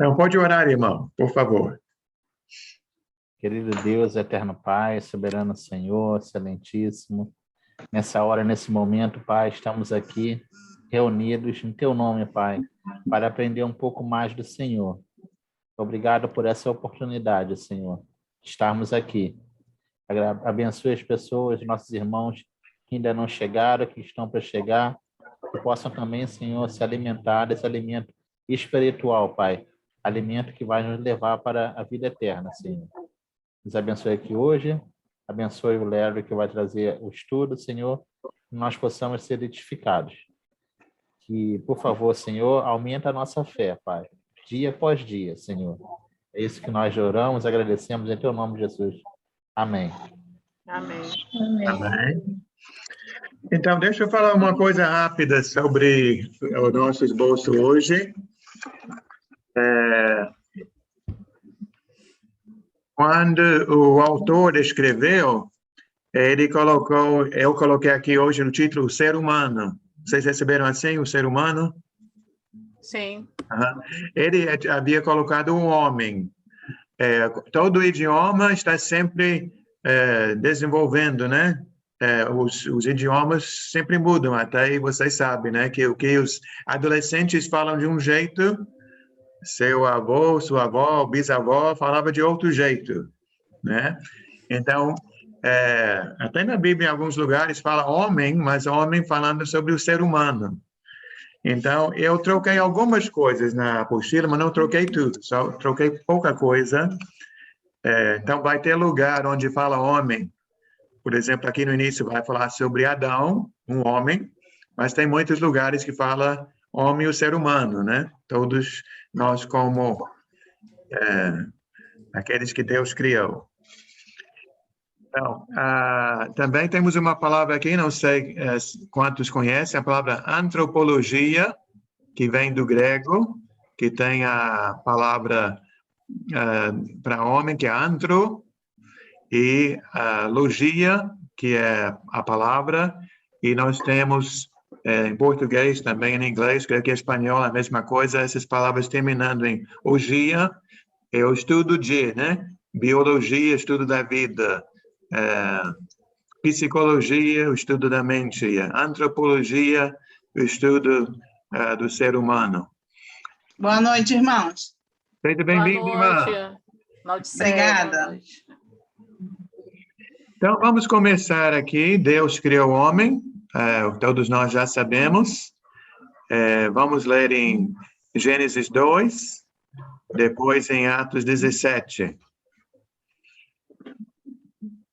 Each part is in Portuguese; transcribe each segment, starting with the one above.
Então, pode orar, irmão, por favor. Querido Deus, eterno Pai, soberano Senhor, excelentíssimo. Nessa hora, nesse momento, Pai, estamos aqui reunidos em Teu nome, Pai, para aprender um pouco mais do Senhor. Obrigado por essa oportunidade, Senhor, de estarmos aqui. Abençoe as pessoas, nossos irmãos que ainda não chegaram, que estão para chegar, que possam também, Senhor, se alimentar desse alimento espiritual, Pai. Alimento que vai nos levar para a vida eterna, Senhor. Nos abençoe aqui hoje, abençoe o Léo que vai trazer o estudo, Senhor, que nós possamos ser edificados. Que, por favor, Senhor, aumenta a nossa fé, Pai, dia após dia, Senhor. É isso que nós oramos, agradecemos em Teu nome, Jesus. Amém. Amém. Amém. Então, deixa eu falar uma coisa rápida sobre o nosso esboço hoje. Quando o autor escreveu, eu coloquei aqui hoje no título, o ser humano. Vocês receberam assim, o ser humano? Sim. Uhum. Ele havia colocado um homem. Todo idioma está sempre desenvolvendo, né? Os idiomas sempre mudam, até aí vocês sabem, né? Que o que os adolescentes falam de um jeito, seu avô, sua avó, bisavó falava de outro jeito, né? Então, até na Bíblia, em alguns lugares, fala homem, mas homem falando sobre o ser humano. Então, eu troquei algumas coisas na apostila, mas não troquei tudo, só troquei pouca coisa. Então, vai ter lugar onde fala homem. Por exemplo, aqui no início vai falar sobre Adão, um homem, mas tem muitos lugares que fala homem e o ser humano, né? Todos nós como aqueles que Deus criou. Então, também temos uma palavra aqui, não sei quantos conhecem, a palavra antropologia, que vem do grego, que tem a palavra para homem, que é antro, e logia, que é a palavra, e nós temos em português, também em inglês, creio que em espanhol a mesma coisa, essas palavras terminando em ogia, é o estudo de, né? Biologia, estudo da vida, psicologia, o estudo da mente, antropologia, o estudo do ser humano. Boa noite, irmãos. Seja bem-vindo, irmã. Obrigada. Então, vamos começar aqui. Deus criou o homem, todos nós já sabemos. Vamos ler em Gênesis 2, depois em Atos 17.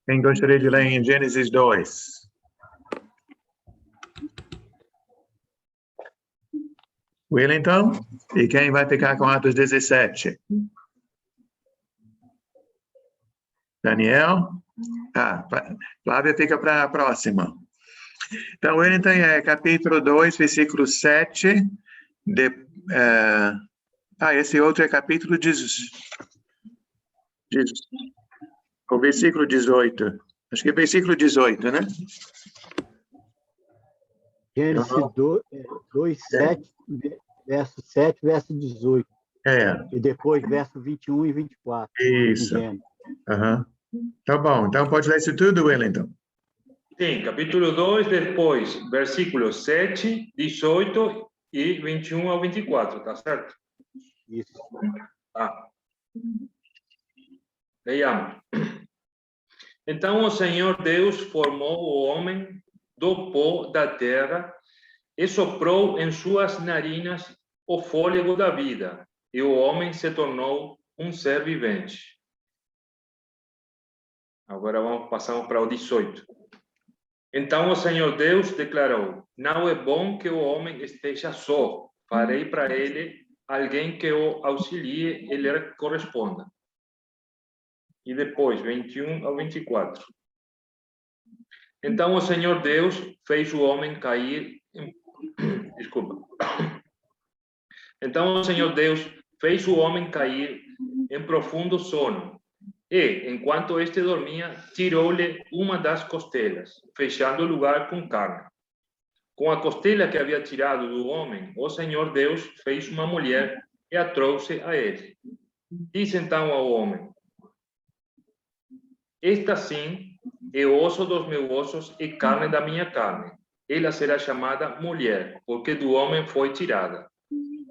Quem gostaria de ler em Gênesis 2? Wellington? E quem vai ficar com Atos 17? Daniel? Flávia fica para a próxima. Então, Wellington capítulo 2, versículo 7. Esse outro é capítulo 18. O versículo 18. Acho que é versículo 18, né? Gênesis 2, 7, verso 7, verso 18. E depois, verso 21 e 24. Isso. Tá bom. Então, pode ler isso tudo, Wellington? Sim, capítulo 2, depois, versículos 7, 18 e 21 ao 24, tá certo? Isso. Leiamos. Então o Senhor Deus formou o homem do pó da terra e soprou em suas narinas o fôlego da vida, e o homem se tornou um ser vivente. Agora passamos para o 18. Então o Senhor Deus declarou: não é bom que o homem esteja só. Farei para ele alguém que o auxilie e lhe corresponda. E depois, 21 ao 24. Então o Senhor Deus fez o homem cair Então o Senhor Deus fez o homem cair em profundo sono. E, enquanto este dormia, tirou-lhe uma das costelas, fechando o lugar com carne. Com a costela que havia tirado do homem, o Senhor Deus fez uma mulher e a trouxe a ele. Disse então ao homem: esta sim é osso dos meus ossos e carne da minha carne. Ela será chamada mulher, porque do homem foi tirada.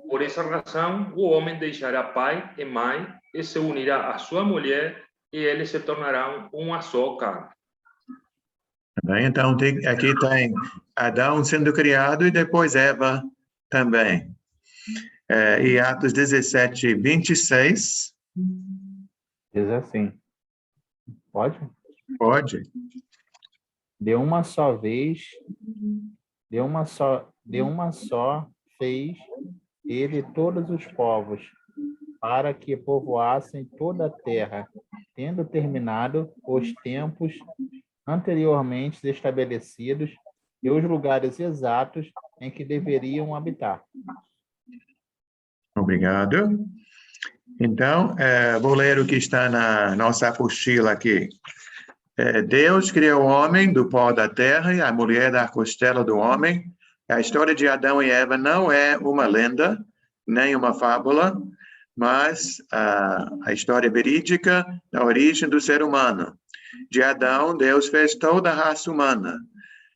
Por essa razão, o homem deixará pai e mãe e se unirá à sua mulher e eles se tornarão uma só carne. Então, aqui tem Adão sendo criado e depois Eva também. E Atos 17, 26. Diz assim. Pode? Pode. De uma só fez ele todos os povos, para que povoassem toda a terra, tendo terminado os tempos anteriormente estabelecidos e os lugares exatos em que deveriam habitar. Obrigado. Então, vou ler o que está na nossa apostila aqui. Deus criou o homem do pó da terra e a mulher da costela do homem. A história de Adão e Eva não é uma lenda, nem uma fábula, mas a história verídica da origem do ser humano. De Adão, Deus fez toda a raça humana.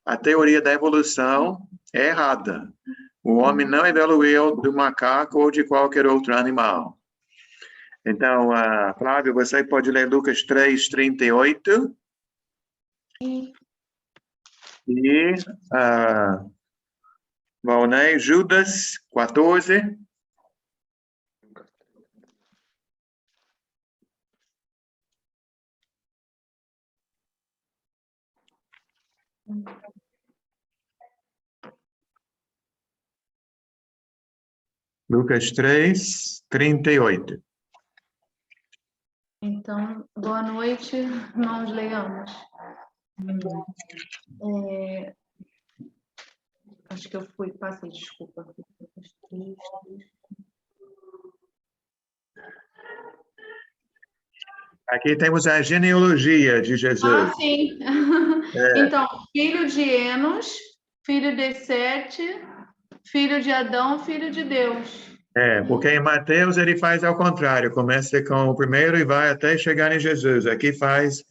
A teoria da evolução é errada. O homem não evoluiu do macaco ou de qualquer outro animal. Então, Flávio, você pode ler Lucas 3, 38. E Valnei, Judas 14. Lucas 3, 38. Então, boa noite, irmãos, leiamos. Acho que eu passei, desculpa. Aqui temos a genealogia de Jesus. Sim. Então, filho de Enos, filho de Sete, filho de Adão, filho de Deus. Porque em Mateus ele faz ao contrário, começa com o primeiro e vai até chegar em Jesus. Aqui faz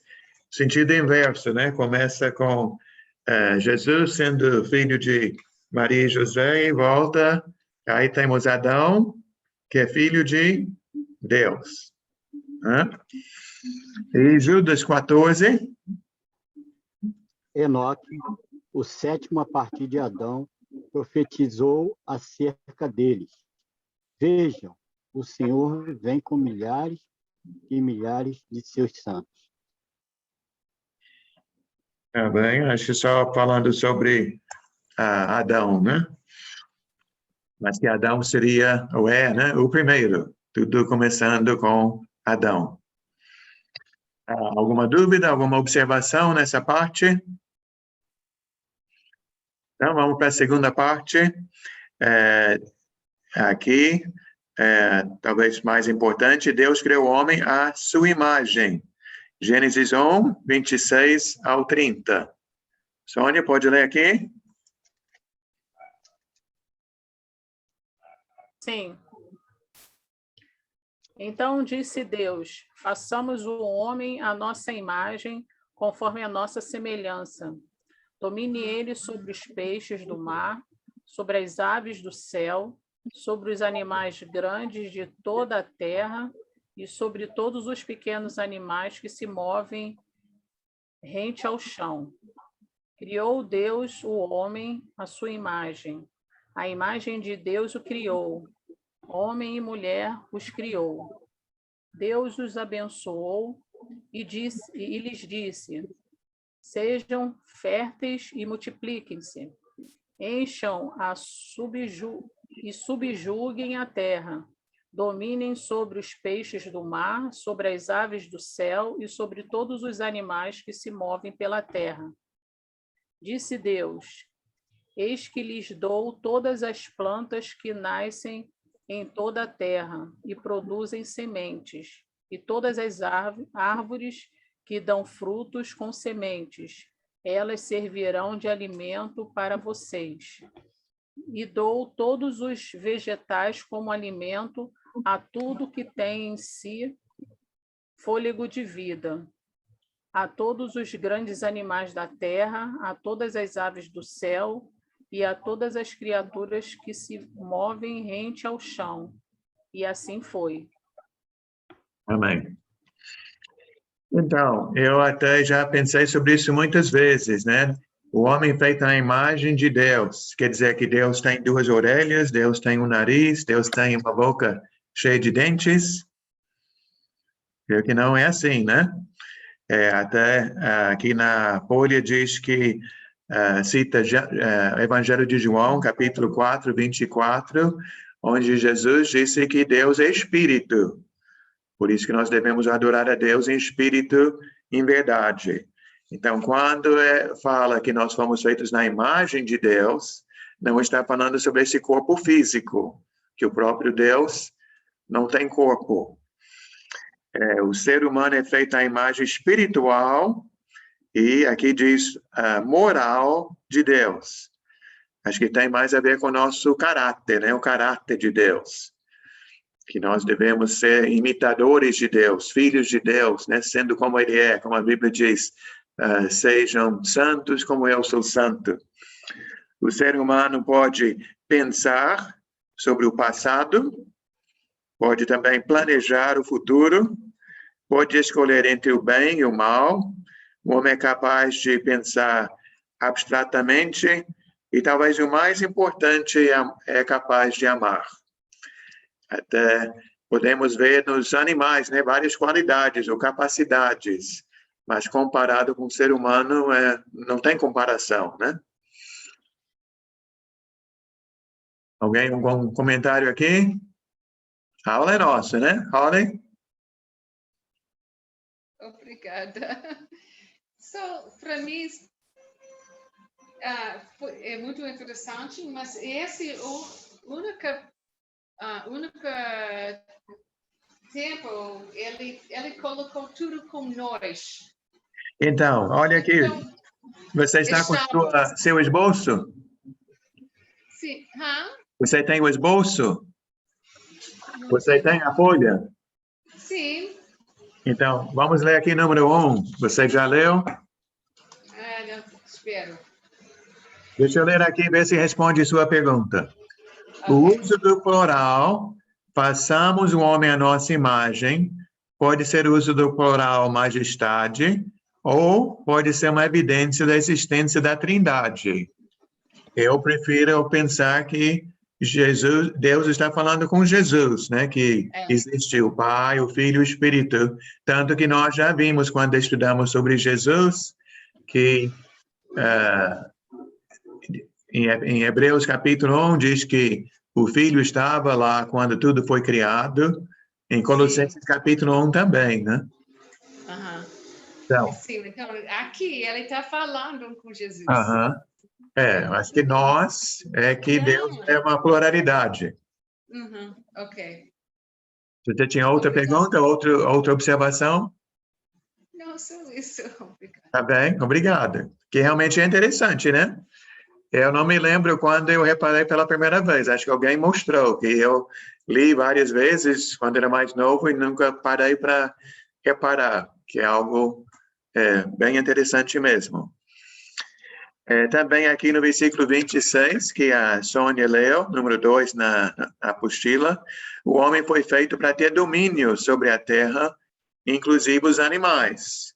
sentido inverso, né? Começa com Jesus sendo filho de Maria e José e volta. Aí temos Adão, que é filho de Deus. E Judas 14. Enoque, o sétimo a partir de Adão, profetizou acerca deles. Vejam, o Senhor vem com milhares e milhares de seus santos. Tá bem, acho que só falando sobre Adão, né? Mas que Adão seria, né? O primeiro, tudo começando com Adão. Alguma dúvida, alguma observação nessa parte? Então, vamos para a segunda parte. Aqui, talvez mais importante, Deus criou o homem à sua imagem. Gênesis 1, 26 ao 30. Sônia, pode ler aqui? Sim. Então disse Deus: façamos o homem à nossa imagem, conforme a nossa semelhança. Domine ele sobre os peixes do mar, sobre as aves do céu, sobre os animais grandes de toda a terra e sobre todos os pequenos animais que se movem rente ao chão. Criou Deus o homem à sua imagem. A imagem de Deus o criou. Homem e mulher os criou. Deus os abençoou e lhes disse: sejam férteis e multipliquem-se. Encham e subjuguem a terra. Dominem sobre os peixes do mar, sobre as aves do céu e sobre todos os animais que se movem pela terra. Disse Deus: eis que lhes dou todas as plantas que nascem em toda a terra e produzem sementes, e todas as árvores que dão frutos com sementes. Elas servirão de alimento para vocês. e dou todos os vegetais como alimento a tudo que tem em si fôlego de vida, a todos os grandes animais da terra, a todas as aves do céu e a todas as criaturas que se movem rente ao chão. E assim foi. Amém. Então, eu até já pensei sobre isso muitas vezes, né? O homem feito à imagem de Deus, quer dizer que Deus tem duas orelhas, Deus tem um nariz, Deus tem uma boca cheia de dentes. Creio que não é assim, né? Até aqui na folha diz que cita Evangelho de João, capítulo 4, 24, onde Jesus disse que Deus é espírito. Por isso que nós devemos adorar a Deus em espírito e em verdade. Então, quando fala que nós fomos feitos na imagem de Deus, não está falando sobre esse corpo físico, que o próprio Deus não tem corpo. O ser humano é feito à imagem espiritual e aqui diz moral de Deus. Acho que tem mais a ver com o nosso caráter, né? O caráter de Deus. Que nós devemos ser imitadores de Deus, filhos de Deus, né? Sendo como Ele é, como a Bíblia diz, sejam santos como eu sou santo. O ser humano pode pensar sobre o passado, pode também planejar o futuro, pode escolher entre o bem e o mal. O homem é capaz de pensar abstratamente e talvez o mais importante é capaz de amar. Até podemos ver nos animais, né, várias qualidades ou capacidades, mas comparado com o ser humano, não tem comparação, né? Alguém, algum comentário aqui? A aula é nossa, né? Holly? Obrigada. Para mim, é muito interessante, mas esse é o único tempo ele colocou tudo com nós. Então, olha aqui. Então, você está com seu esboço? Sim. Você tem o esboço? Você tem a folha? Sim. Então, vamos ler aqui número 1. Você já leu? Não, espero. Deixa eu ler aqui e ver se responde sua pergunta. Okay. O uso do plural, façamos o homem à nossa imagem, pode ser o uso do plural majestade, ou pode ser uma evidência da existência da Trindade. Eu prefiro pensar que Deus está falando com Jesus, né? Que existe o Pai, o Filho e o Espírito. Tanto que nós já vimos quando estudamos sobre Jesus, que em Hebreus capítulo 1 diz que o Filho estava lá quando tudo foi criado. Em Colossenses capítulo 1 também, né? Então, aqui ele está falando com Jesus. Acho que nós Deus é uma pluralidade. Ok. Você tinha outra pergunta, outra observação? Não, só isso. Obrigada. Tá bem, obrigado. Que realmente é interessante, né? Eu não me lembro quando eu reparei pela primeira vez. Acho que alguém mostrou, que eu li várias vezes quando era mais novo e nunca parei para reparar, que é algo bem interessante mesmo. Também aqui no versículo 26, que a Sônia leu, número 2 na apostila, o homem foi feito para ter domínio sobre a terra, inclusive os animais.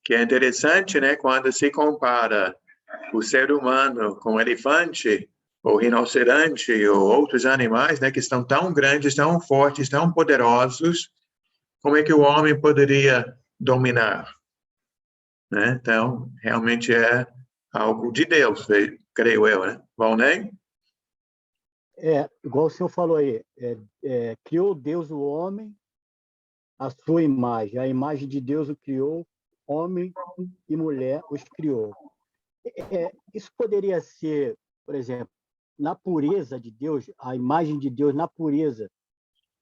Que é interessante, né, quando se compara o ser humano com o elefante, ou rinoceronte, ou outros animais, né, que estão tão grandes, tão fortes, tão poderosos, como é que o homem poderia dominar? Né? Então, realmente é algo de Deus, creio eu, né? Valnei? Igual o senhor falou aí, criou Deus o homem, a sua imagem, a imagem de Deus o criou, homem e mulher os criou. Isso poderia ser, por exemplo, na pureza de Deus, a imagem de Deus na pureza,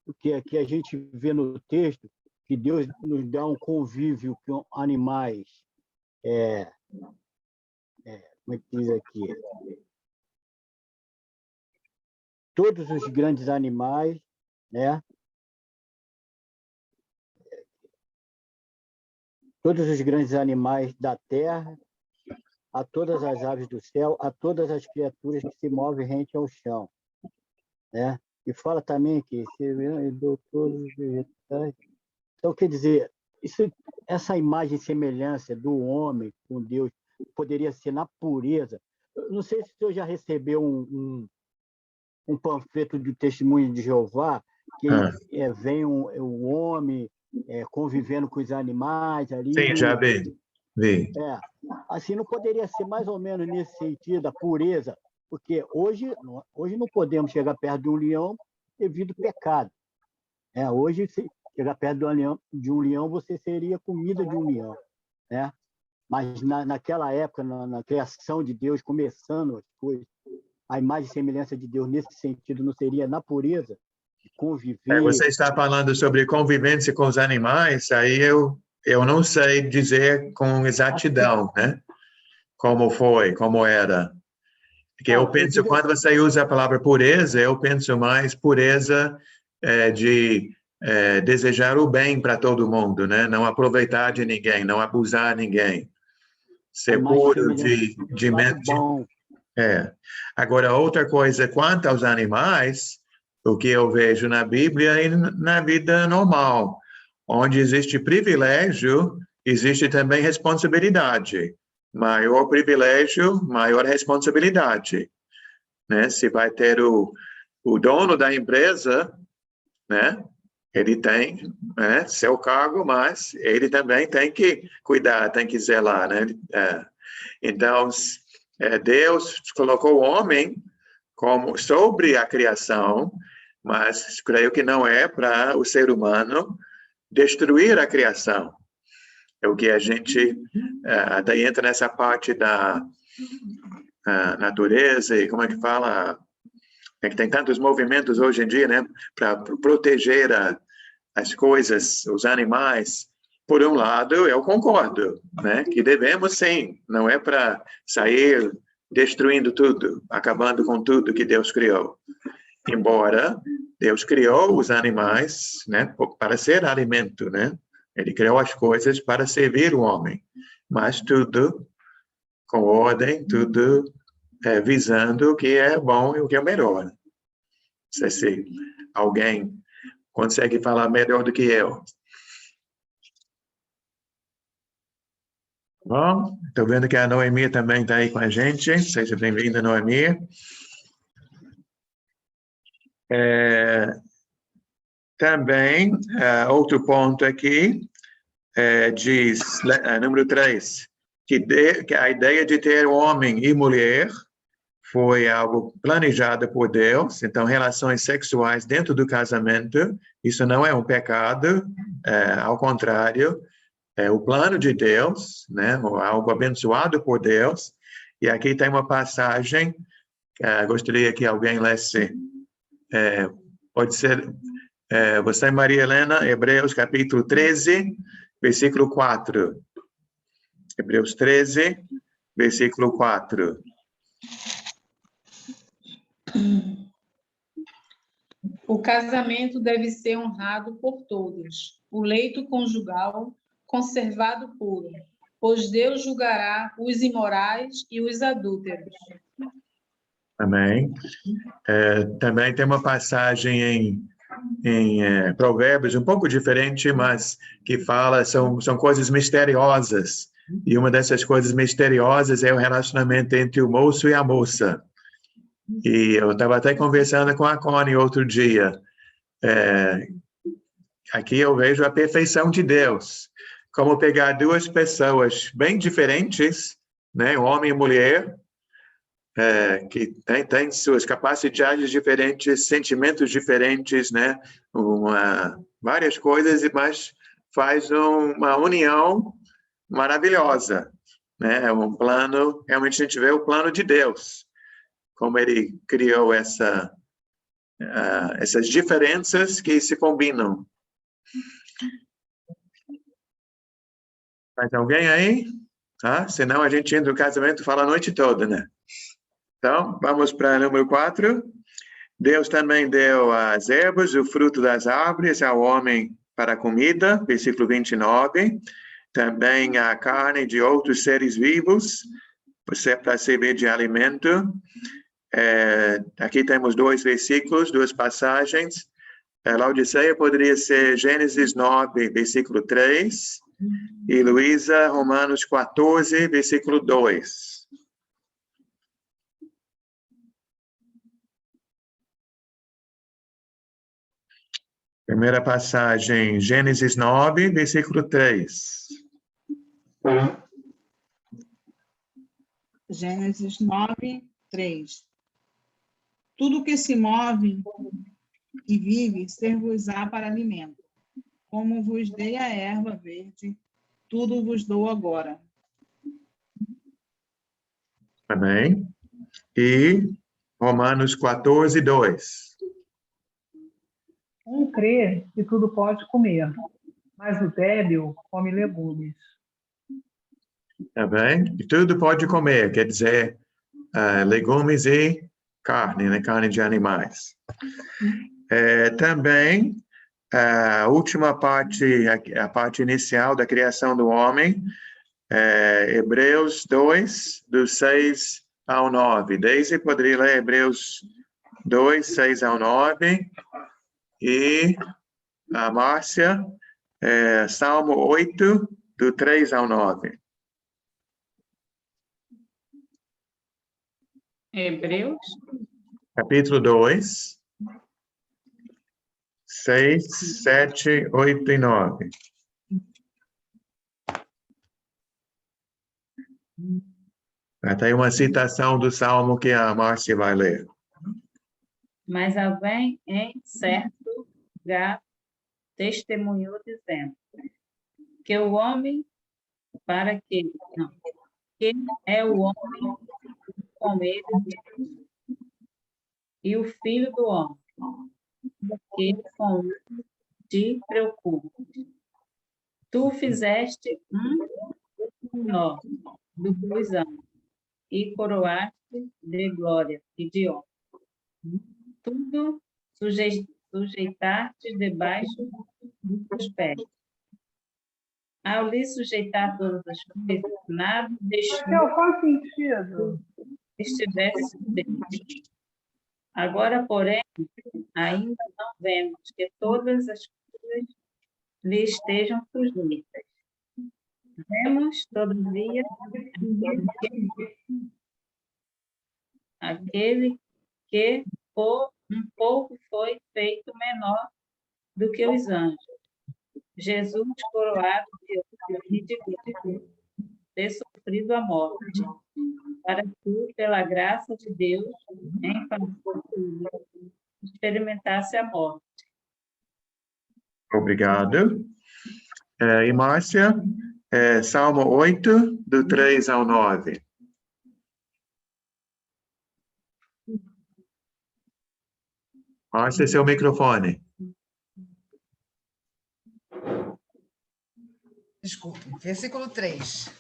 porque aqui a gente vê no texto que Deus nos dá um convívio com animais, como é que diz aqui? todos os grandes animais, né? Todos os grandes animais da terra, a todas as aves do céu, a todas as criaturas que se movem rente ao chão, né? E fala também que todos os vegetais. Então, quer dizer, essa imagem e semelhança do homem com Deus poderia ser na pureza. Eu não sei se o senhor já recebeu um panfleto do Testemunho de Jeová, que vem o homem convivendo com os animais ali. Sim, já vi. Assim, não poderia ser mais ou menos nesse sentido, a pureza, porque hoje não podemos chegar perto de um leão devido ao pecado. Hoje, se chegar perto de um leão, você seria comida de um leão, né? Mas naquela época, na criação de Deus, começando as coisas, a imagem e semelhança de Deus nesse sentido não seria na pureza de conviver. Você está falando sobre convivência com os animais, aí eu não sei dizer com exatidão, né? Como foi, como era. Porque eu penso, quando você usa a palavra pureza, eu penso mais pureza de desejar o bem para todo mundo, né? Não aproveitar de ninguém, não abusar de ninguém. Ser puro de mente. Agora, outra coisa, quanto aos animais, o que eu vejo na Bíblia e na vida normal, onde existe privilégio, existe também responsabilidade. Maior privilégio, maior responsabilidade, né? Se vai ter o dono da empresa, né? Ele tem seu cargo, mas ele também tem que cuidar, tem que zelar, né? Então, Deus colocou o homem como sobre a criação, mas creio que não é para o ser humano destruir a criação. É o que a gente daí entra nessa parte da natureza e como é que fala, que tem tantos movimentos hoje em dia, né, para proteger as coisas, os animais. Por um lado, eu concordo, né, que devemos sim, não é para sair destruindo tudo, acabando com tudo que Deus criou. Embora Deus criou os animais, né, para ser alimento, né? Ele criou as coisas para servir o homem, mas tudo com ordem, tudo visando o que é bom e o que é melhor. Não sei se alguém consegue falar melhor do que eu. Bom, estou vendo que a Noemi também está aí com a gente. Seja bem-vinda, Noemi. Também, outro ponto aqui, diz, número 3, que a ideia de ter homem e mulher foi algo planejado por Deus, então relações sexuais dentro do casamento, isso não é um pecado, ao contrário, é o plano de Deus, né, algo abençoado por Deus, e aqui tem uma passagem, gostaria que alguém lesse, pode ser você, Maria Helena, Hebreus capítulo 13, versículo 4. Hebreus 13, versículo 4. O casamento deve ser honrado por todos, o leito conjugal conservado puro, pois Deus julgará os imorais e os adúlteros. Amém. Também tem uma passagem em Provérbios, um pouco diferente, mas que fala, são coisas misteriosas. E uma dessas coisas misteriosas é o relacionamento entre o moço e a moça. E eu estava até conversando com a Connie outro dia. Aqui eu vejo a perfeição de Deus. Como pegar duas pessoas bem diferentes, né, um homem e mulher, que tem suas capacidades diferentes, sentimentos diferentes, né, várias coisas, mas faz uma união maravilhosa, né, é um plano, realmente a gente vê o plano de Deus, como ele criou essas diferenças que se combinam. Mais alguém aí? Senão a gente entra no casamento e fala a noite toda, né? Então, vamos para número 4. Deus também deu as ervas, o fruto das árvores ao homem para a comida, versículo 29. Também a carne de outros seres vivos, para servir de alimento. Aqui temos 2 versículos, 2 passagens. Laodiceia poderia ser Gênesis 9, versículo 3, e Luísa, Romanos 14, versículo 2. Primeira passagem, Gênesis 9, versículo 3. Gênesis 9, 3. Tudo que se move e vive, ser-vos-á para alimento. Como vos dei a erva verde, tudo vos dou agora. Amém. E Romanos 14, 2. Crê que tudo pode comer, mas o débil come legumes. Tá bem? E tudo pode comer, quer dizer, legumes e carne, né? Carne de animais. Também, a última parte, a parte inicial da criação do homem, Hebreus 2, do 6 ao 9. Daisy poderia ler Hebreus 2, 6 ao 9. E a Márcia, Salmo 8, do 3 ao 9. Hebreus. Capítulo 2, 6, 7, 8 e 9. Tem uma citação do Salmo que a Márcia vai ler. Mas alguém em certo lugar testemunhou dizendo que o homem que é o homem com ele e o filho do homem que com ele te preocupa. Tu fizeste menor do que os anjos e coroaste de glória e de honra. Tudo sujeitaste debaixo dos teus pés. Ao lhe sujeitar todas as coisas, nada deixou Faz sentido. estivesse dentro. Agora, porém, ainda não vemos que todas as coisas lhe estejam sujeitas. Vemos, todavia, aquele que por um pouco foi feito menor do que os anjos. Jesus, coroado de glória, ter sofrido a morte, para que, pela graça de Deus, em favor dele, experimentasse a morte. Obrigado. E Márcia, Salmo 8, do 3 ao 9. Márcia, seu microfone. Desculpe. Versículo 3.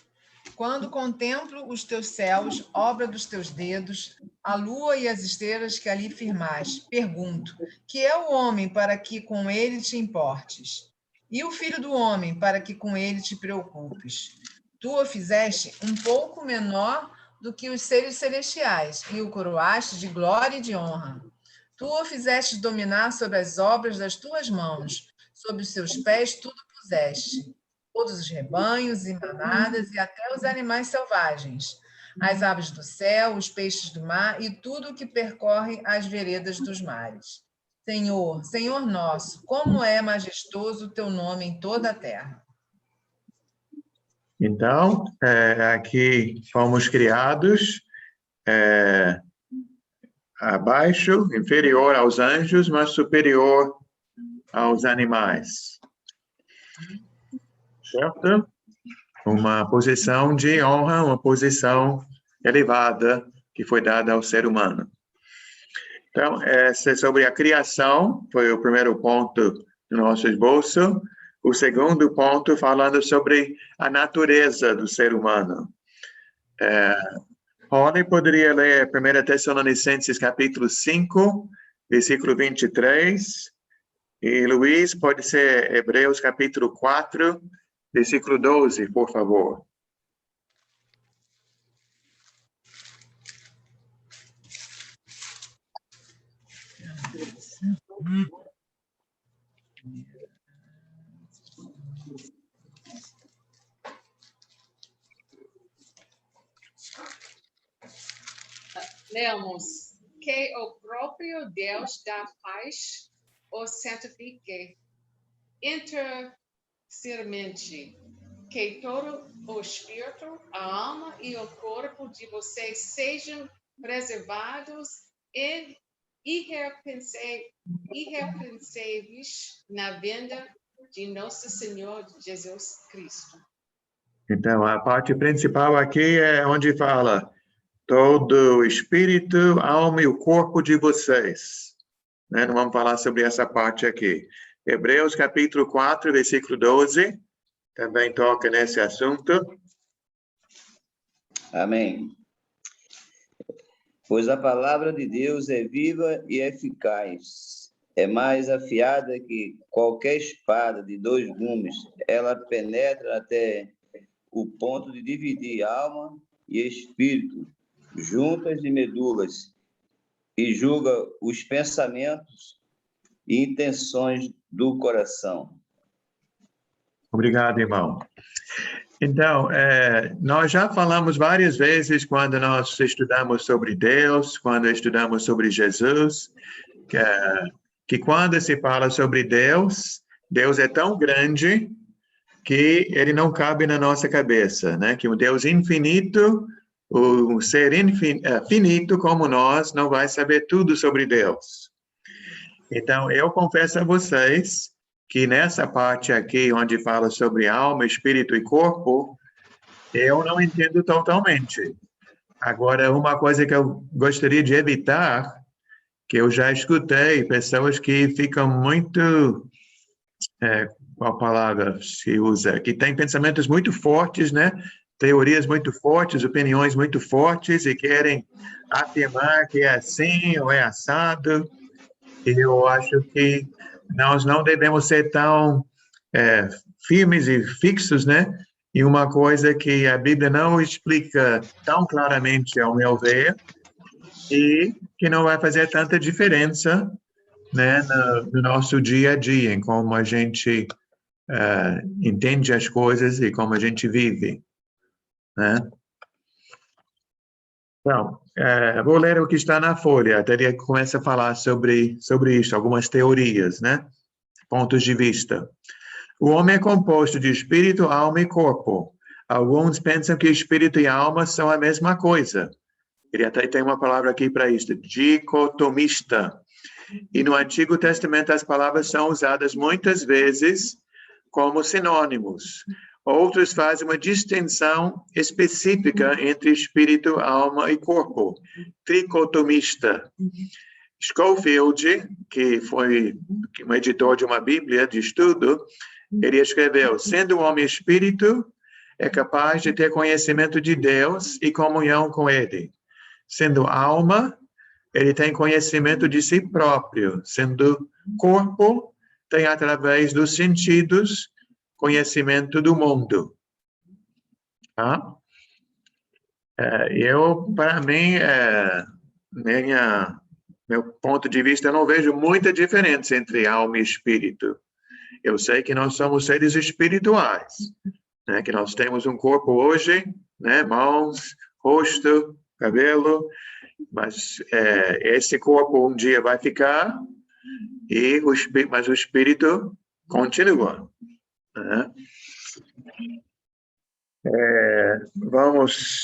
Quando contemplo os teus céus, obra dos teus dedos, a lua e as estrelas que ali firmaste, pergunto, que é o homem para que com ele te importes? E o filho do homem para que com ele te preocupes? Tu o fizeste um pouco menor do que os seres celestiais e o coroaste de glória e de honra. Tu o fizeste dominar sobre as obras das tuas mãos, sobre os seus pés tudo puseste. Todos os rebanhos e manadas e até os animais selvagens, as aves do céu, os peixes do mar e tudo o que percorre as veredas dos mares. Senhor, Senhor nosso, como é majestoso o teu nome em toda a terra. Então, aqui fomos criados abaixo, inferior aos anjos, mas superior aos animais. Certo? Uma posição de honra, uma posição elevada que foi dada ao ser humano. Então, sobre a criação, foi o primeiro ponto do nosso esboço. O segundo ponto, falando sobre a natureza do ser humano. Rony poderia ler 1 Tessalonicenses, capítulo 5, versículo 23. E Luiz, pode ser Hebreus capítulo 4, versículo 12, por favor. Lemos que o próprio Deus da paz o santifique inteiramente, que todo o espírito, a alma e o corpo de vocês sejam preservados irrepreensíveis na vinda de nosso Senhor Jesus Cristo. Então, a parte principal aqui é onde fala todo o espírito, alma e o corpo de vocês. Né? Não vamos falar sobre essa parte aqui. Hebreus capítulo 4, versículo 12, também toca nesse assunto. Amém. Pois a palavra de Deus é viva e eficaz, é mais afiada que qualquer espada de 2 gumes. Ela penetra até o ponto de dividir alma e espírito, juntas e medulas, e julga os pensamentos e intenções do coração. Obrigado, irmão. Então, nós já falamos várias vezes quando nós estudamos sobre Deus, quando estudamos sobre Jesus, que quando se fala sobre Deus, Deus é tão grande que ele não cabe na nossa cabeça, né? Que o Deus infinito, o ser finito como nós, não vai saber tudo sobre Deus. Então, eu confesso a vocês que nessa parte aqui, onde fala sobre alma, espírito e corpo, eu não entendo totalmente. Agora, uma coisa que eu gostaria de evitar, que eu já escutei pessoas que ficam muito, qual palavra se usa? Que têm pensamentos muito fortes, né? Teorias muito fortes, opiniões muito fortes, e querem afirmar que é assim ou é assado. E eu acho que nós não devemos ser tão firmes e fixos, né? E uma coisa que a Bíblia não explica tão claramente, ao meu ver, e que não vai fazer tanta diferença, né, no nosso dia a dia, em como a gente entende as coisas e como a gente vive, né? Então, vou ler o que está na folha, até ele começa a falar sobre isso, algumas teorias, né? Pontos de vista. O homem é composto de espírito, alma e corpo. Alguns pensam que espírito e alma são a mesma coisa. Ele até tem uma palavra aqui para isso, dicotomista. E no Antigo Testamento as palavras são usadas muitas vezes como sinônimos. Outros fazem uma distinção específica entre espírito, alma e corpo, tricotomista. Schofield, que foi um editor de uma Bíblia de estudo, ele escreveu: sendo um homem espírito, é capaz de ter conhecimento de Deus e comunhão com Ele. Sendo alma, ele tem conhecimento de si próprio. Sendo corpo, tem através dos sentidos conhecimento do mundo. Tá? Para mim, meu ponto de vista, eu não vejo muita diferença entre alma e espírito. Eu sei que nós somos seres espirituais, né? Que nós temos um corpo hoje, né? Mãos, rosto, cabelo, mas esse corpo um dia vai ficar, mas o espírito continua. Né? Vamos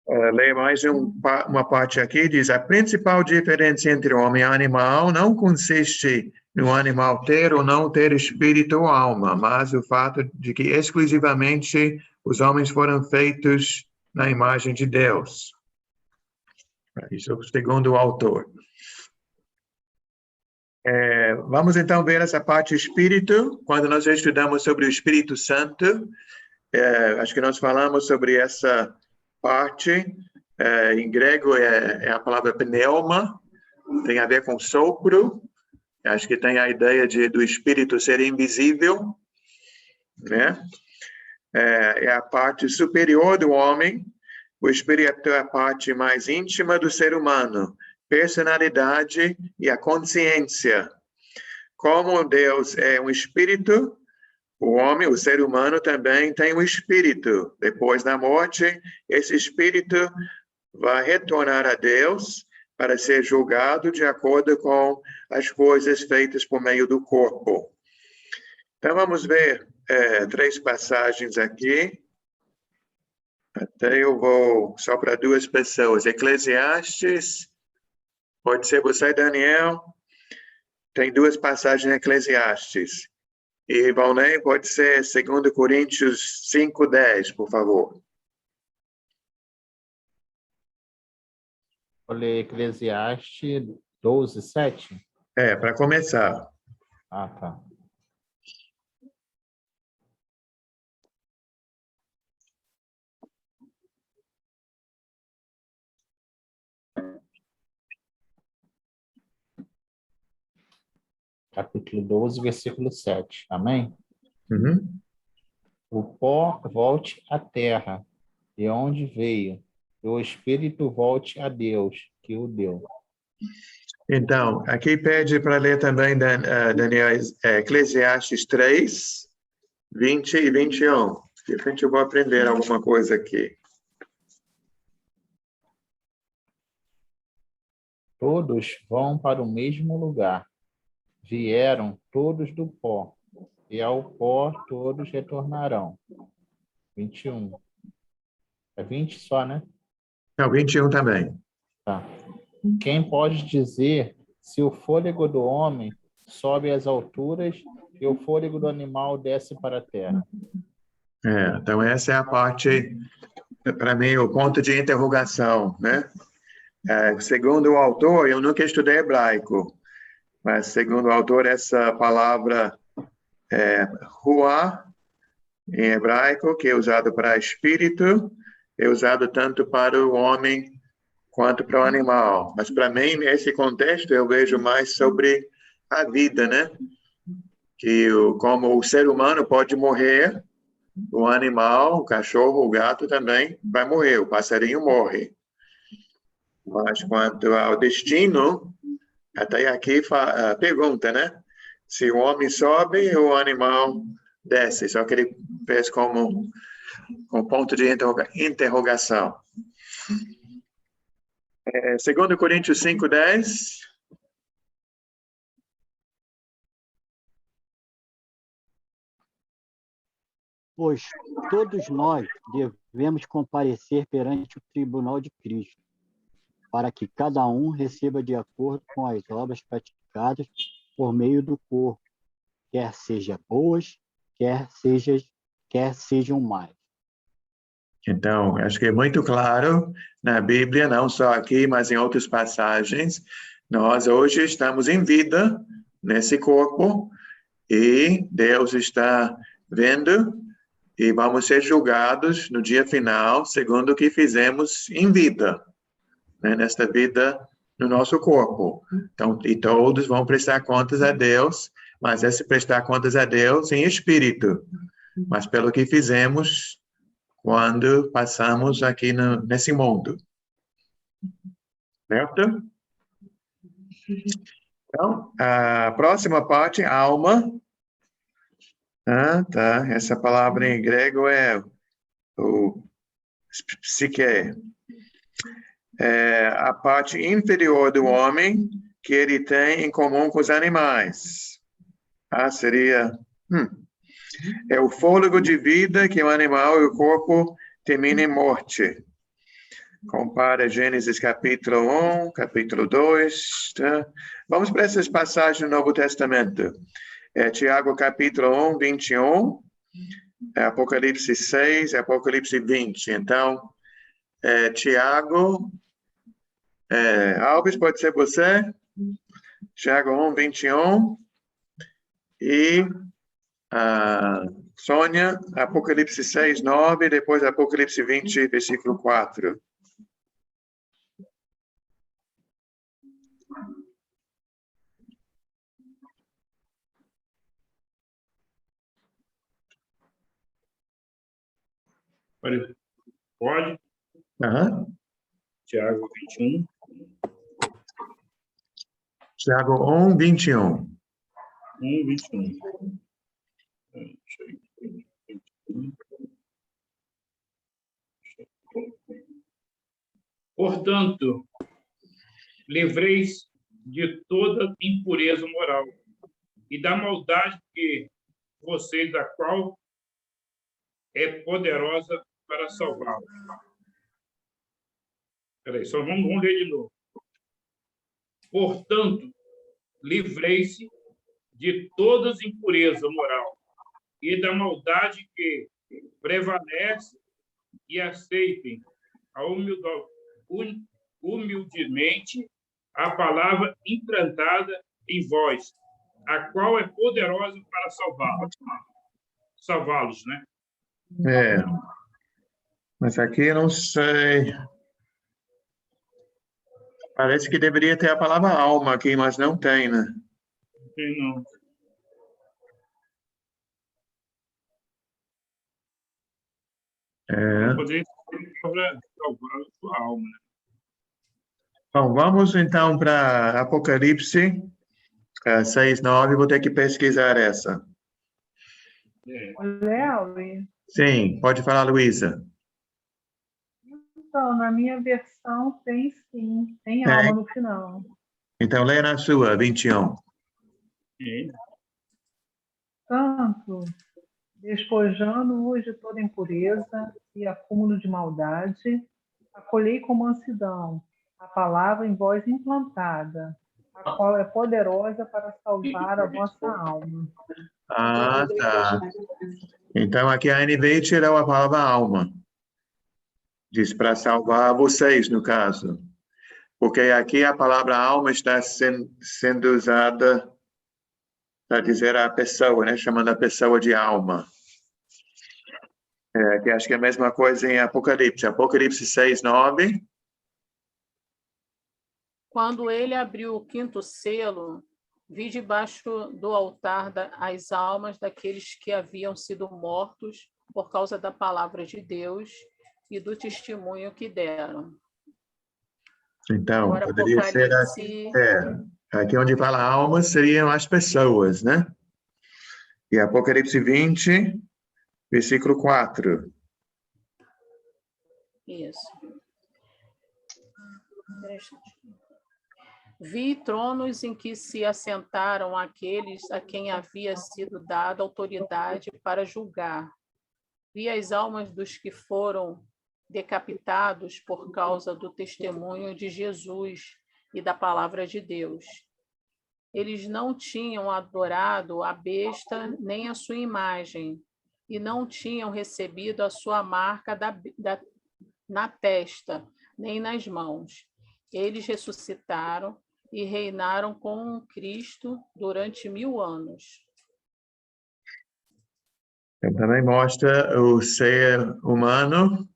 ler mais uma parte aqui. Diz: a principal diferença entre o homem e o animal não consiste no animal ter ou não ter espírito ou alma, mas o fato de que exclusivamente os homens foram feitos na imagem de Deus. Isso segundo o autor. Vamos então ver essa parte espírito. Quando nós estudamos sobre o Espírito Santo, acho que nós falamos sobre essa parte. Em grego é a palavra pneuma, tem a ver com sopro. Acho que tem a ideia do espírito ser invisível, né? É a parte superior do homem. O espírito é a parte mais íntima do ser humano, personalidade e a consciência. Como Deus é um espírito, o homem, o ser humano também tem um espírito. Depois da morte, esse espírito vai retornar a Deus para ser julgado de acordo com as coisas feitas por meio do corpo. Então, vamos ver 3 passagens aqui. Até eu vou só para 2 pessoas. Eclesiastes, pode ser você, Daniel. Tem 2 passagens em Eclesiastes. E Valnei, pode ser 2 Coríntios 5:10, por favor. Vou ler Eclesiastes 12:7. Para começar. Ah, tá. Capítulo 12, versículo 7. Amém? Uhum. O pó volte à terra, de onde veio, e o espírito volte a Deus, que o deu. Então, aqui pede para ler também, Daniel, Eclesiastes 3, 20 e 21. De repente eu vou aprender alguma coisa aqui. Todos vão para o mesmo lugar. Vieram todos do pó, e ao pó todos retornarão. 21. É 20 só, né? Não, 21 também. Tá. Quem pode dizer se o fôlego do homem sobe às alturas e o fôlego do animal desce para a terra? Então essa é a parte, para mim, o ponto de interrogação, né? Segundo o autor, eu nunca estudei hebraico, mas segundo o autor, essa palavra ruá, em hebraico, que é usado para espírito, é usado tanto para o homem quanto para o animal. Mas para mim, nesse contexto, eu vejo mais sobre a vida, né? Que como o ser humano pode morrer, o animal, o cachorro, o gato também vai morrer, o passarinho morre. Mas quanto ao destino, até aqui pergunta, né? Se o homem sobe, o animal desce. Só que ele fez como um ponto de interrogação. 2 Coríntios 5:10. Pois todos nós devemos comparecer perante o tribunal de Cristo, para que cada um receba de acordo com as obras praticadas por meio do corpo, quer sejam boas, quer sejam más. Então, acho que é muito claro na Bíblia, não só aqui, mas em outras passagens. Nós hoje estamos em vida nesse corpo e Deus está vendo e vamos ser julgados no dia final segundo o que fizemos em vida, né? Nesta vida no nosso corpo. Então, e todos vão prestar contas a Deus, mas é se prestar contas a Deus em espírito, mas pelo que fizemos quando passamos aqui nesse mundo. Certo? Então, a próxima parte, alma. Tá. Essa palavra em grego é o psique. A parte inferior do homem que ele tem em comum com os animais. Seria... É o fôlego de vida que o animal e o corpo terminam em morte. Compara Gênesis capítulo 1, capítulo 2. Tá? Vamos para essas passagens do Novo Testamento. Tiago capítulo 1, 21. Apocalipse 6, Apocalipse 20. Então, Tiago... Alves, pode ser você? Tiago 1, 21. E... Sônia, Apocalipse 6, 9, depois Apocalipse 20, versículo 4. Pode? Aham. Tiago 21. Tiago 1, 21. 21. Portanto, livreis de toda impureza moral e da maldade que vocês, a qual é poderosa para salvá-los. Espera aí, só vamos ler de novo. Portanto, livrei-se de toda impureza moral e da maldade que prevalece e aceitem humildemente a palavra implantada em vós, a qual é poderosa para salvá-los, né? É. Mas aqui eu não sei. Parece que deveria ter a palavra alma aqui, mas não tem, né? Não tem, não. É. Poder salvar a sua alma, né? Bom, vamos então para Apocalipse 6:9. Vou ter que pesquisar essa. Léo, Sim, pode falar, Luísa. então, na minha versão tem sim, tem alma no final. Então, leia na sua, 21. Tanto, despojando-os de toda impureza e acúmulo de maldade, acolhei com mansidão a palavra em vós implantada, a qual é poderosa para salvar a vossa alma. Ah, tá. Então, aqui a NVI tirou a palavra alma. Diz para salvar vocês, no caso. Porque aqui a palavra alma está sendo usada para dizer a pessoa, né? Chamando a pessoa de alma. Que acho que é a mesma coisa em Apocalipse. Apocalipse 6:9. Quando ele abriu o quinto selo, vi debaixo do altar as almas daqueles que haviam sido mortos por causa da palavra de Deus e do testemunho que deram. Então, agora, poderia ser aqui onde fala almas seriam as pessoas, né? E Apocalipse 20, versículo 4. Isso. Vi tronos em que se assentaram aqueles a quem havia sido dada autoridade para julgar. Vi as almas dos que foram decapitados por causa do testemunho de Jesus e da palavra de Deus. Eles não tinham adorado a besta nem a sua imagem, e não tinham recebido a sua marca na testa, nem nas mãos. Eles ressuscitaram e reinaram com Cristo durante 1000 anos. Também mostra o ser humano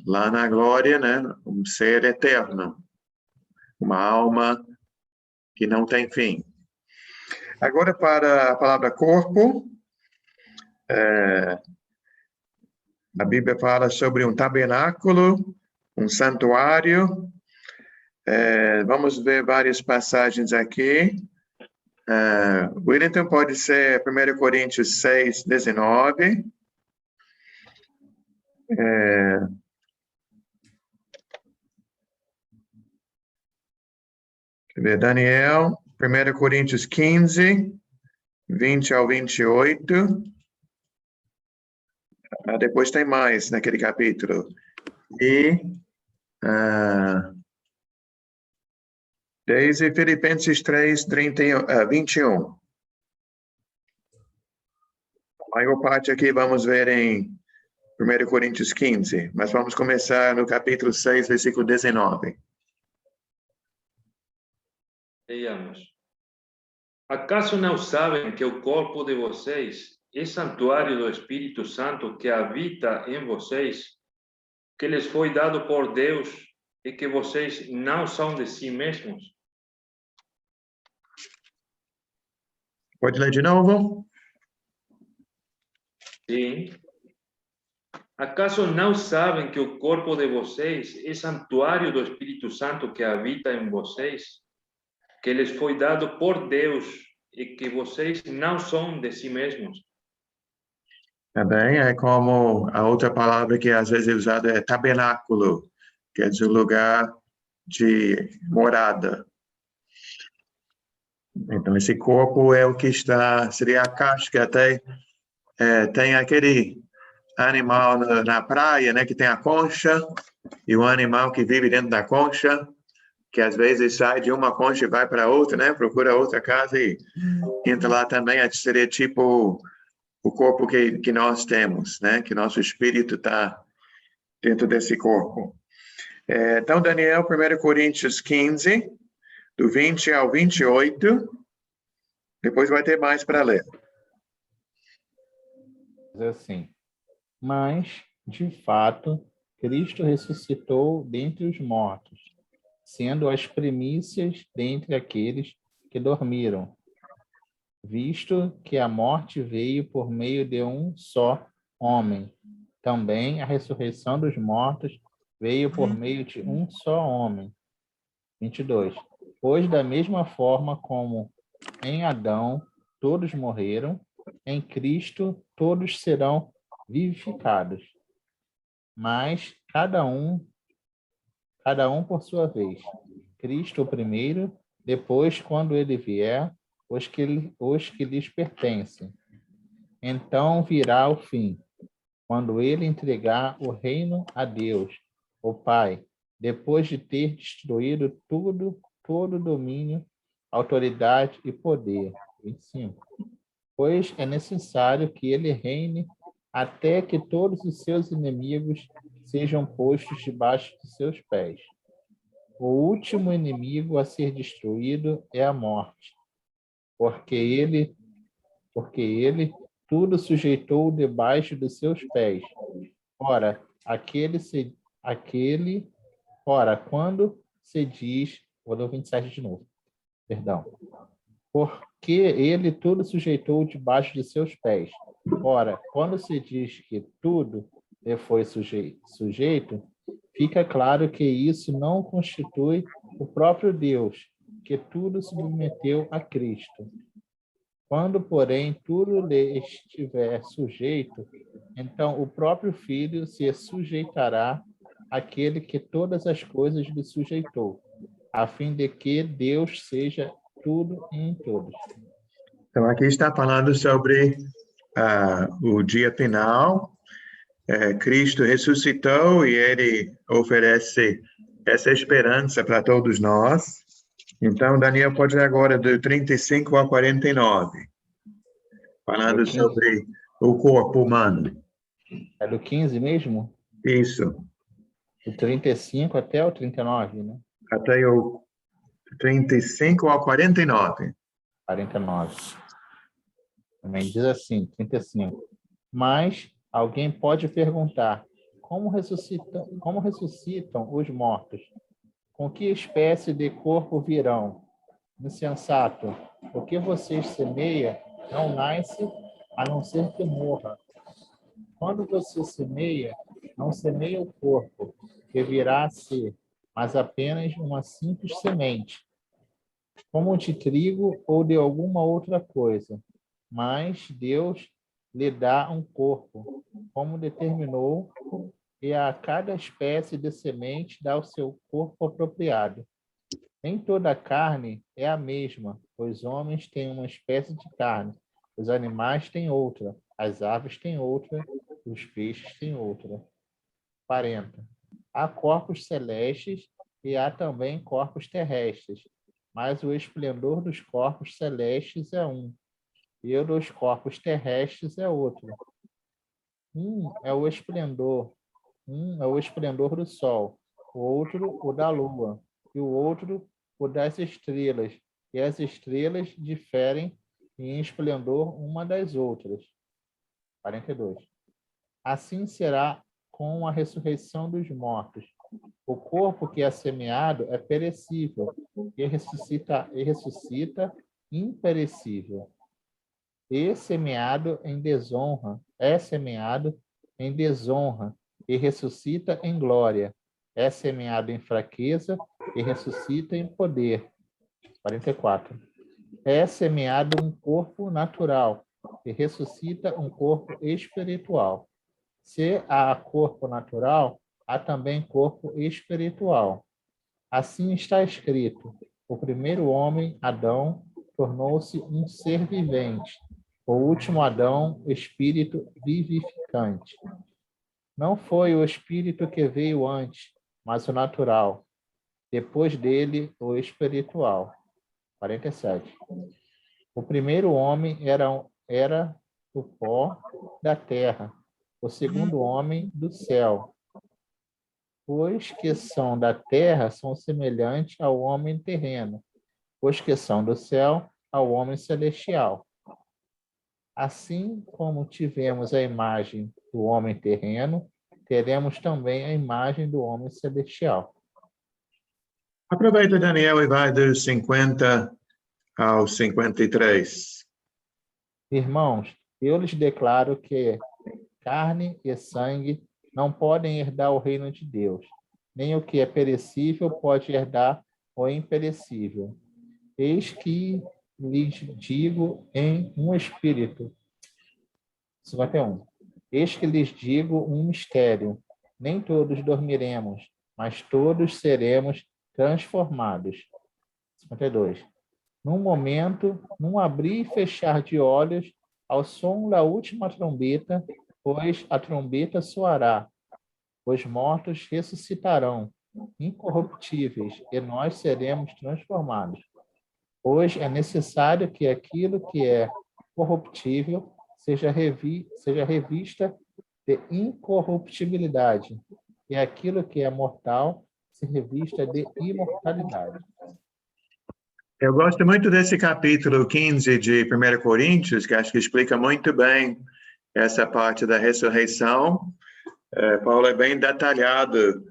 lá na glória, né? Um ser eterno. Uma alma que não tem fim. Agora, para a palavra corpo, a Bíblia fala sobre um tabernáculo, um santuário. Vamos ver várias passagens aqui. Wellington, pode ser 1 Coríntios 6:19. Quer ver, Daniel, 1 Coríntios 15, 20 ao 28. Depois tem mais naquele capítulo. E desde Filipenses 3, 21. A maior parte aqui vamos ver em 1 Coríntios 15, mas vamos começar no capítulo 6, versículo 19. Leiamos. Acaso não sabem que o corpo de vocês é santuário do Espírito Santo que habita em vocês, que lhes foi dado por Deus e que vocês não são de si mesmos? Pode ler de novo? Sim. Acaso não sabem que o corpo de vocês é santuário do Espírito Santo que habita em vocês, que lhes foi dado por Deus e que vocês não são de si mesmos? Também é como a outra palavra que às vezes é usada é tabernáculo, quer dizer, lugar de morada. Então, esse corpo é o que está, seria a casca, até tem aquele animal na praia, né, que tem a concha, e o animal que vive dentro da concha, que às vezes sai de uma concha e vai para outra, né, procura outra casa e entra lá também, seria tipo o corpo que nós temos, né, que nosso espírito está dentro desse corpo. Então, Daniel, 1 Coríntios 15, do 20 ao 28, depois vai ter mais para ler. Diz assim: mas, de fato, Cristo ressuscitou dentre os mortos, sendo as primícias dentre aqueles que dormiram, visto que a morte veio por meio de um só homem. Também a ressurreição dos mortos veio por meio de um só homem. 22. Pois da mesma forma como em Adão todos morreram, em Cristo todos serão vivificados. Mas cada um por sua vez. Cristo o primeiro, depois, quando ele vier, os que lhes pertencem. Então virá o fim, quando ele entregar o reino a Deus, o Pai, depois de ter destruído todo domínio, autoridade e poder. 25. Pois é necessário que ele reine até que todos os seus inimigos sejam postos debaixo de seus pés. O último inimigo a ser destruído é a morte, porque ele tudo sujeitou debaixo dos seus pés. Ora, quando se diz, vou ler o 27 de novo, perdão. Porque ele tudo sujeitou debaixo de seus pés. Ora, quando se diz que tudo lhe foi sujeito, fica claro que isso não constitui o próprio Deus, que tudo submeteu a Cristo. Quando, porém, tudo lhe estiver sujeito, então o próprio Filho se sujeitará àquele que todas as coisas lhe sujeitou, a fim de que Deus seja tudo em todos. Então, aqui está falando sobre o dia final. Cristo ressuscitou e ele oferece essa esperança para todos nós. Então, Daniel pode ler agora do 35 ao 49, falando sobre o corpo humano. É do 15 mesmo? Isso. Do 35 até o 39, né? Até o 35 ao 49. 49. Também diz assim, 35. Mas alguém pode perguntar, como ressuscitam os mortos? Com que espécie de corpo virão? Insensato, o que vocês semeia não nasce a não ser que morra. Quando você semeia, não semeia o corpo, que virá a ser, mas apenas uma simples semente, como de trigo ou de alguma outra coisa. Mas Deus lhe dá um corpo, como determinou, e a cada espécie de semente dá o seu corpo apropriado. Nem toda a carne é a mesma. Os homens têm uma espécie de carne, os animais têm outra, as aves têm outra, os peixes têm outra. 40. Há corpos celestes e há também corpos terrestres, mas o esplendor dos corpos celestes é um, e o dos corpos terrestres é outro. Um é o esplendor do sol, o outro o da lua, e o outro o das estrelas, e as estrelas diferem em esplendor uma das outras. 42. Assim será com a ressurreição dos mortos. O corpo que é semeado é perecível, e ressuscita imperecível. E semeado em desonra é semeado em desonra e ressuscita em glória. É semeado em fraqueza e ressuscita em poder. 44. É semeado um corpo natural e ressuscita um corpo espiritual. Se há corpo natural, há também corpo espiritual. Assim está escrito: o primeiro homem, Adão, tornou-se um ser vivente. O último Adão, espírito vivificante. Não foi o espírito que veio antes, mas o natural. Depois dele, o espiritual. 47. O primeiro homem era o pó da terra, o segundo homem do céu. Os que são da terra são semelhantes ao homem terreno, os que são do céu ao homem celestial. Assim como tivemos a imagem do homem terreno, teremos também a imagem do homem celestial. Aproveita, Daniel, e vai dos 50 ao 53. Irmãos, eu lhes declaro que carne e sangue não podem herdar o reino de Deus, nem o que é perecível pode herdar o imperecível. Eis que lhes digo em um espírito. 51. Eis que lhes digo um mistério. Nem todos dormiremos, mas todos seremos transformados. 52. Num momento, num abrir e fechar de olhos, ao som da última trombeta, pois a trombeta soará. Os mortos ressuscitarão, incorruptíveis, e nós seremos transformados. Pois é necessário que aquilo que é corruptível seja revista de incorruptibilidade, e aquilo que é mortal se revista de imortalidade. Eu gosto muito desse capítulo 15 de 1 Coríntios, que acho que explica muito bem essa parte da ressurreição. Paulo é bem detalhado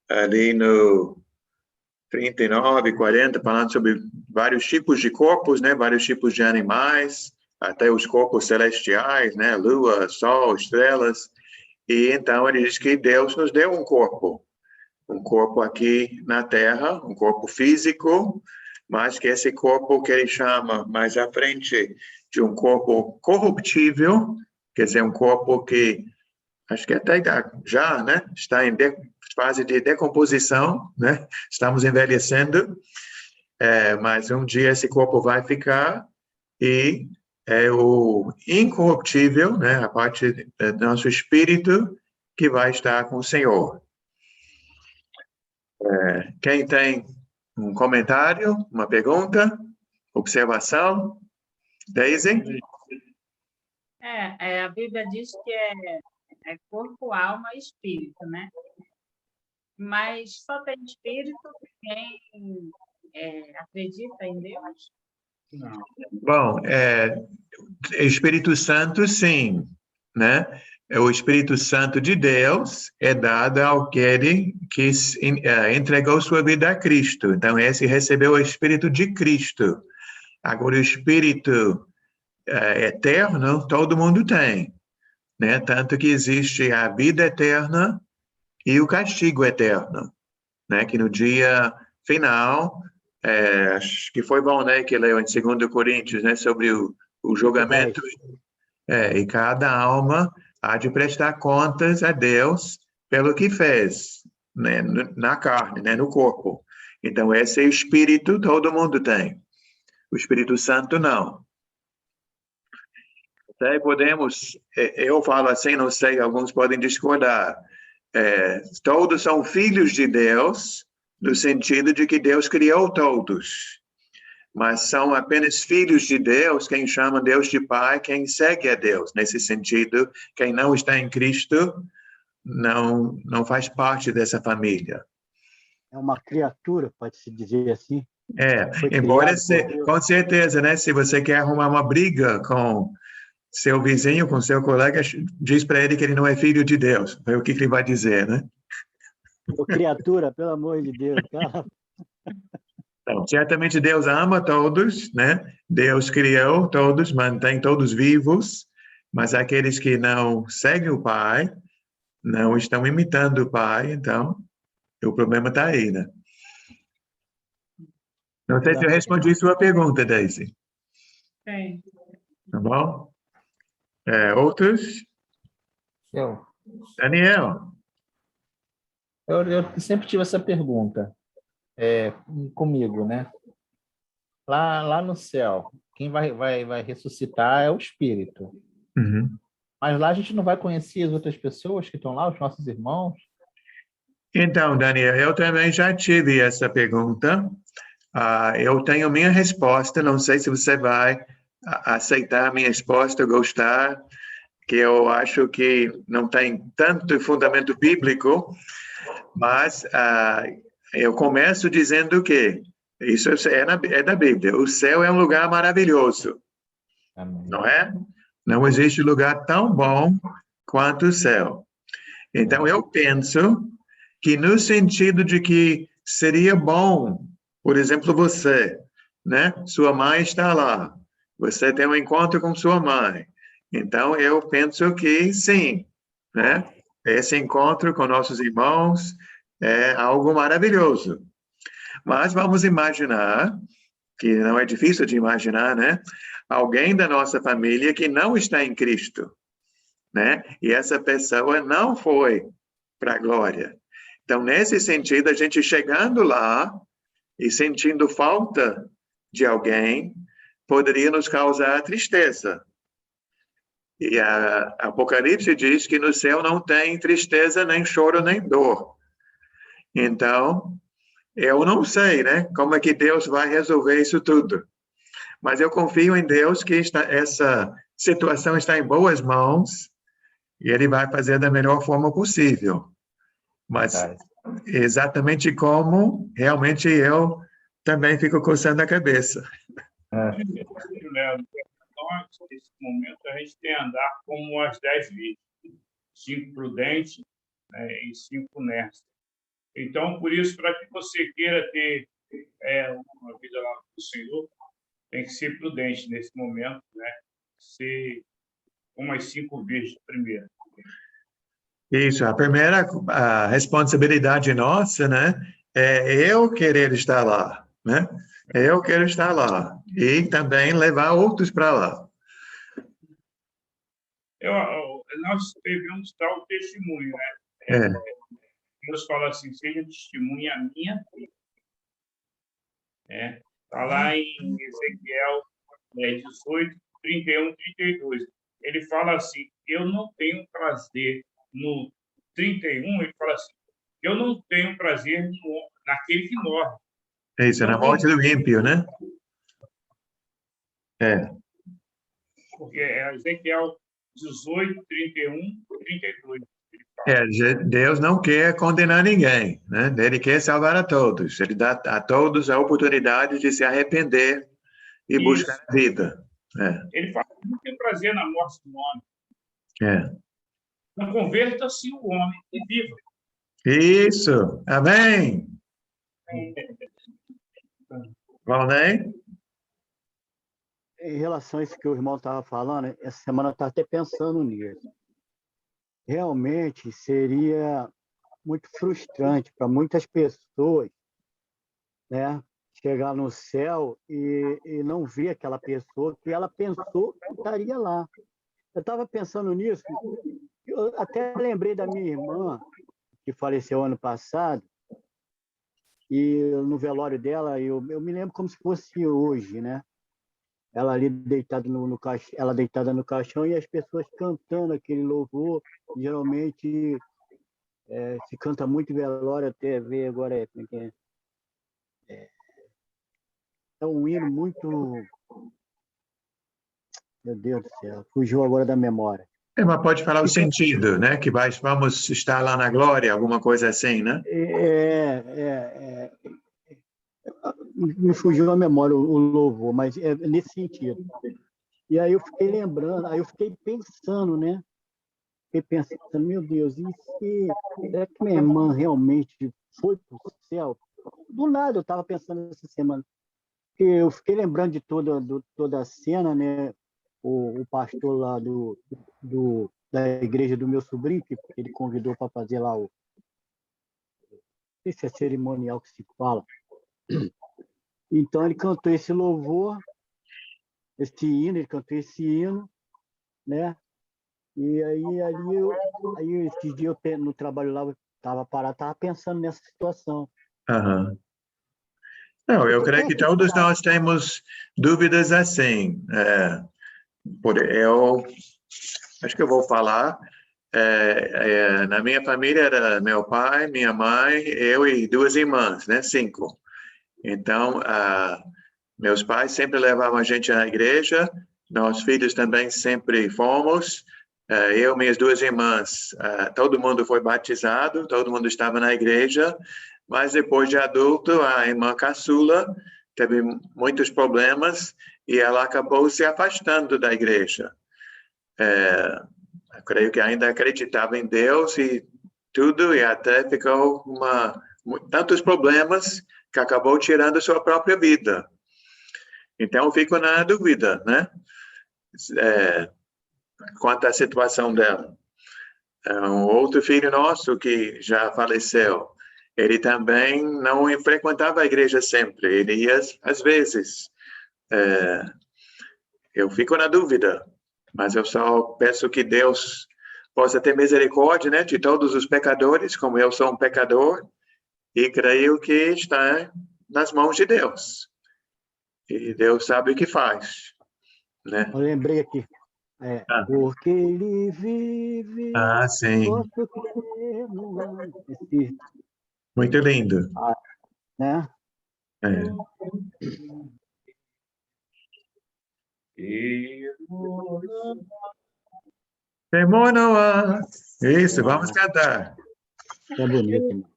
ali no 39, 40, falando sobre vários tipos de corpos, né? Vários tipos de animais, até os corpos celestiais, né? Lua, sol, estrelas. E então ele diz que Deus nos deu um corpo aqui na Terra, um corpo físico, mas que esse corpo que ele chama mais à frente de um corpo corruptível, quer dizer, um corpo que acho que até já, né, está em fase de decomposição, né? Estamos envelhecendo, mas um dia esse corpo vai ficar e é o incorruptível, né, a parte do nosso espírito que vai estar com o Senhor. Quem tem um comentário, uma pergunta, observação? Daisy? A Bíblia diz que é corpo, alma e espírito, né? Mas só tem espírito quem acredita em Deus? Não. Bom, Espírito Santo, sim, né? O Espírito Santo de Deus é dado àquele que entregou sua vida a Cristo. Então, esse recebeu o Espírito de Cristo. Agora, o Espírito eterno, todo mundo tem, né? Tanto que existe a vida eterna e o castigo eterno, né? Que no dia final, acho que foi bom, né? Que leu em 2 Coríntios, né? Sobre o julgamento. E cada alma há de prestar contas a Deus pelo que fez, né? Na carne, né? No corpo. Então, esse Espírito todo mundo tem. O Espírito Santo, não. Até podemos, eu falo assim, não sei, alguns podem discordar. Todos são filhos de Deus, no sentido de que Deus criou todos. Mas são apenas filhos de Deus, quem chama Deus de Pai, quem segue a Deus. Nesse sentido, quem não está em Cristo, não faz parte dessa família. É uma criatura, pode-se dizer assim. Embora, com certeza, né? Se você quer arrumar uma briga com seu vizinho, com seu colega, diz para ele que ele não é filho de Deus. É o que ele vai dizer, né? Criatura, pelo amor de Deus, cara. Então, certamente Deus ama todos, né? Deus criou todos, mantém todos vivos, mas aqueles que não seguem o Pai, não estão imitando o Pai, então o problema está aí, né? Não sei se eu respondi sua pergunta, Daisy. Sim. Tá bom? Outros? Daniel. Eu sempre tive essa pergunta comigo, né? Lá no céu, quem vai ressuscitar é o Espírito. Uhum. Mas lá a gente não vai conhecer as outras pessoas que estão lá, os nossos irmãos? Então, Daniel, eu também já tive essa pergunta. Eu tenho minha resposta, não sei se você vai aceitar a minha resposta, gostar, que eu acho que não tem tanto fundamento bíblico, mas eu começo dizendo que isso é da Bíblia. O céu é um lugar maravilhoso, não é? Não existe lugar tão bom quanto o céu. Então, eu penso que no sentido de que seria bom, por exemplo, você, né? Sua mãe está lá, você tem um encontro com sua mãe. Então, eu penso que sim, né? Esse encontro com nossos irmãos é algo maravilhoso. Mas vamos imaginar, que não é difícil de imaginar, né? Alguém da nossa família que não está em Cristo, né? E essa pessoa não foi para a glória. Então, nesse sentido, a gente chegando lá e sentindo falta de alguém poderia nos causar tristeza. E a Apocalipse diz que no céu não tem tristeza, nem choro, nem dor. Então, eu não sei, né, como é que Deus vai resolver isso tudo. Mas eu confio em Deus que essa situação está em boas mãos e Ele vai fazer da melhor forma possível. Mas exatamente como, realmente eu também fico coçando a cabeça. Nós, nesse momento, a gente tem que andar como as 10 virgens, 5 prudentes, né, e 5 nerds. Então, por isso, para que você queira ter uma vida lá com o Senhor, tem que ser prudente nesse momento, né? Ser como as 5 virgens primeiro. Isso, a primeira responsabilidade nossa, né, é eu querer estar lá, né? Eu quero estar lá e também levar outros para lá. Nós devemos dar o testemunho, né? Deus fala assim, seja testemunha minha vida. Está lá em Ezequiel 18, 31, 32. Ele fala assim, eu não tenho prazer no 31, ele fala assim, eu não tenho prazer naquele que morre. Isso, na morte do ímpio, né? Porque é Ezequiel 18, 31, 32. Deus não quer condenar ninguém, né? Ele quer salvar a todos. Ele dá a todos a oportunidade de se arrepender e buscar a vida. Ele fala que não tem prazer na morte do homem. Não converta-se o homem e viva. Isso. Amém. Valnei? Em relação a isso que o irmão estava falando, essa semana eu estava até pensando nisso. Realmente seria muito frustrante para muitas pessoas, né, chegar no céu e não ver aquela pessoa que ela pensou que estaria lá. Eu estava pensando nisso, eu até lembrei da minha irmã, que faleceu ano passado, e no velório dela, eu me lembro como se fosse hoje, né? Ela ali deitada no caixão, ela deitada no caixão e as pessoas cantando aquele louvor. Geralmente se canta muito velório, até ver agora é um hino muito, meu Deus do céu, fugiu agora da memória. Mas pode falar o sentido, né? Que vamos estar lá na glória, alguma coisa assim, né? Me fugiu a memória o louvor, mas é nesse sentido. E aí eu fiquei lembrando, aí eu fiquei pensando, né? Fiquei pensando, meu Deus, será que minha irmã realmente foi para o céu? Do nada eu estava pensando essa semana. Porque eu fiquei lembrando de toda a cena, né? O pastor lá do da igreja do meu sobrinho, que ele convidou para fazer lá o... Não sei se é cerimonial que se fala. Então, ele cantou esse louvor, ele cantou esse hino, né? E aí esses dias eu no trabalho lá, eu estava parado, estava pensando nessa situação. Aham. Não, eu creio que todos nós temos dúvidas assim. Eu acho que eu vou falar. Na minha família era meu pai, minha mãe, eu e 2 irmãs, né? 5. Então, meus pais sempre levavam a gente na igreja, nós filhos também sempre fomos. Eu e minhas 2 irmãs, todo mundo foi batizado, todo mundo estava na igreja, mas depois de adulto, a irmã caçula teve muitos problemas e ela acabou se afastando da igreja. Eu creio que ainda acreditava em Deus e tudo, e até ficou tantos problemas que acabou tirando sua própria vida. Então, eu fico na dúvida, né? Quanto à situação dela. Um outro filho nosso que já faleceu, ele também não frequentava a igreja sempre, ele ia às vezes. Eu fico na dúvida, mas eu só peço que Deus possa ter misericórdia, né, de todos os pecadores, como eu sou um pecador, e creio que está nas mãos de Deus. E Deus sabe o que faz, né? Eu lembrei aqui. Porque ele vive, sim. posso crer no... Muito lindo. Né? Temor não há. Isso, vamos cantar. É bonito.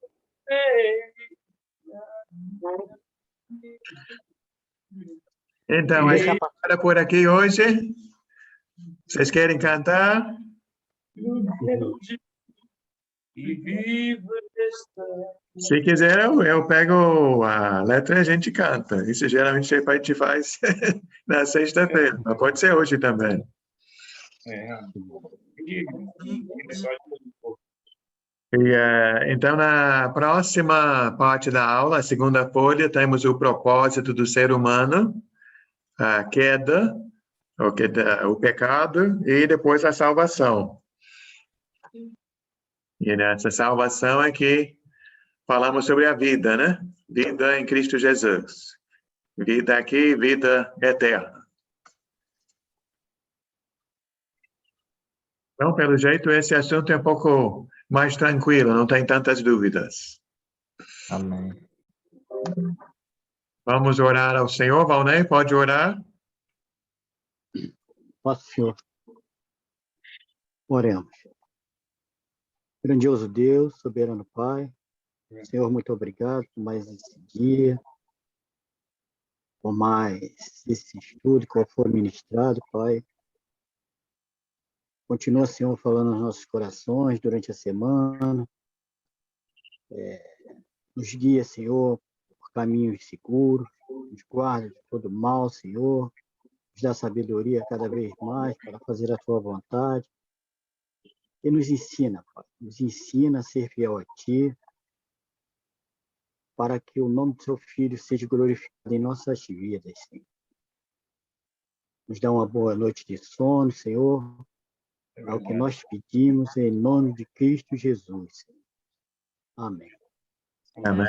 Então, a gente para por aqui hoje. Vocês querem cantar? Se quiser, eu pego a letra e a gente canta. Isso geralmente a gente faz na sexta-feira, mas pode ser hoje também. Então, na próxima parte da aula, a segunda folha, temos o propósito do ser humano, a queda, o pecado e depois a salvação. E nessa salvação é que falamos sobre a vida, né? Vida em Cristo Jesus. Vida aqui, vida eterna. Então, pelo jeito, esse assunto é um pouco mais tranquilo, não tem tantas dúvidas. Amém. Vamos orar ao Senhor. Valnei, pode orar? Posso, Senhor. Oremos. Grandioso Deus, soberano Pai, Senhor, muito obrigado por mais esse dia, por mais esse estudo que foi ministrado, Pai. Continua, Senhor, falando nos nossos corações durante a semana. Nos guia, Senhor, por caminhos seguros. Nos guarda de todo mal, Senhor. Nos dá sabedoria cada vez mais para fazer a Tua vontade. E nos ensina, Pai. Nos ensina a ser fiel a Ti, para que o nome do Seu Filho seja glorificado em nossas vidas, Senhor. Nos dá uma boa noite de sono, Senhor. É o que nós pedimos em nome de Cristo Jesus. Amém. Amém.